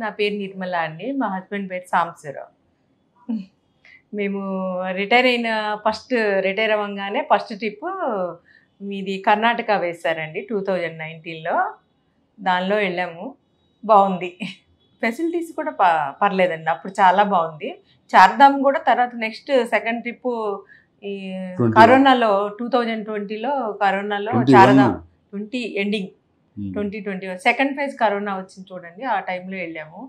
నా పేరు నిర్మల అండి. మా హస్బెండ్ పేరు సాంబశివరావు. మేము రిటైర్ అవ్వంగానే ఫస్ట్ ట్రిప్పు మీది కర్ణాటక వేశారండి 2019లో. దానిలో వెళ్ళాము. బావుంది. ఫెసిలిటీస్ కూడా పర్లేదండి. అప్పుడు చాలా బావుంది. చార్ధామ్ కూడా తర్వాత నెక్స్ట్ సెకండ్ ట్రిప్పు ఈ 21. కరోనాలో 2020లో కరోనాలో 21. Chardham 20 ending 20. 2021 second phase corona వచ్చింది చూడండి. ఆ టైంలో వెళ్ళాము.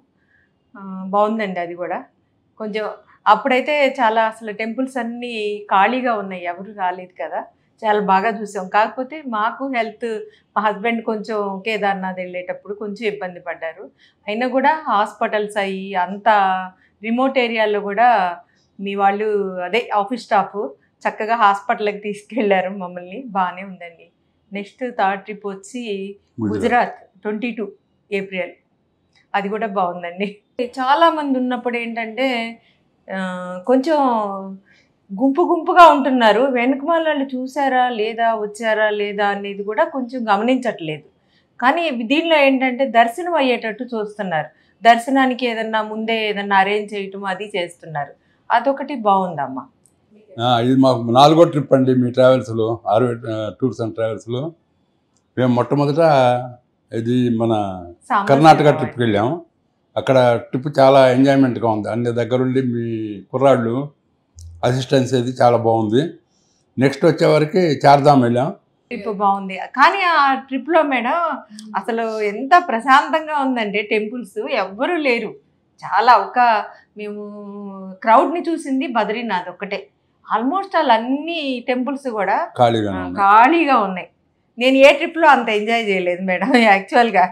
బావుందండి అది కూడా. కొంచెం అప్పుడైతే చాలా అసలు టెంపుల్స్ అన్నీ ఖాళీగా ఉన్నాయి. ఎవరు రాలేదు కదా! చాలా బాగా చూసాం. కాకపోతే మాకు మా హస్బెండ్ కొంచెం కేదార్‌నాథ్ వెళ్ళేటప్పుడు కొంచెం ఇబ్బంది పడ్డారు. అయినా కూడా హాస్పిటల్స్ అయ్యి అంత రిమోట్ ఏరియాలో కూడా మీ వాళ్ళు అదే ఆఫీస్ స్టాఫ్ చక్కగా హాస్పిటల్‌కి తీసుకెళ్లారు మమ్మల్ని. బానే ఉందండి. నెక్స్ట్ థర్డ్ ట్రిప్ వచ్చి గుజరాత్ 22 ఏప్రిల్. అది కూడా బాగుందండి. చాలా మంది ఉన్నప్పుడు ఏంటంటే కొంచెం గుంపుగా ఉంటున్నారు. వెనకమాల వాళ్ళు చూసారా లేదా, వచ్చారా లేదా అనేది కూడా కొంచెం గమనించట్లేదు. కానీ దీనిలో ఏంటంటే దర్శనం అయ్యేటట్టు చూస్తున్నారు. దర్శనానికి ముందే ఏదన్నా అరేంజ్ చేయటం అది చేస్తున్నారు. అదొకటి బాగుందమ్మా. ఇది మాకు 4వ ట్రిప్ అండి మీ ట్రావెల్స్లో, టూర్స్ అండ్ ట్రావెల్స్లో. మేము మొట్టమొదట ఇది మన కర్ణాటక ట్రిప్కి వెళ్ళాము. అక్కడ ట్రిప్ చాలా ఎంజాయ్మెంట్గా ఉంది. అన్ని దగ్గరుండి మీ కుర్రాళ్ళు అసిస్టెన్స్ అది చాలా బాగుంది. నెక్స్ట్ వచ్చేవరకు చార్ధామ్ వెళ్ళాం. ట్రిప్ బాగుంది. కానీ ఆ ట్రిప్లో మేడం అసలు ఎంత ప్రశాంతంగా ఉందంటే టెంపుల్స్ ఎవ్వరూ లేరు. చాలా మేము క్రౌడ్ని చూసింది బద్రీనాథ్ ఒక్కటే. ఆల్మోస్ట్ అన్ని టెంపుల్స్ కూడా ఖాళీగా ఉన్నాయి. నేను ఏ ట్రిప్లో అంత ఎంజాయ్ చేయలేదు మేడం యాక్చువల్గా.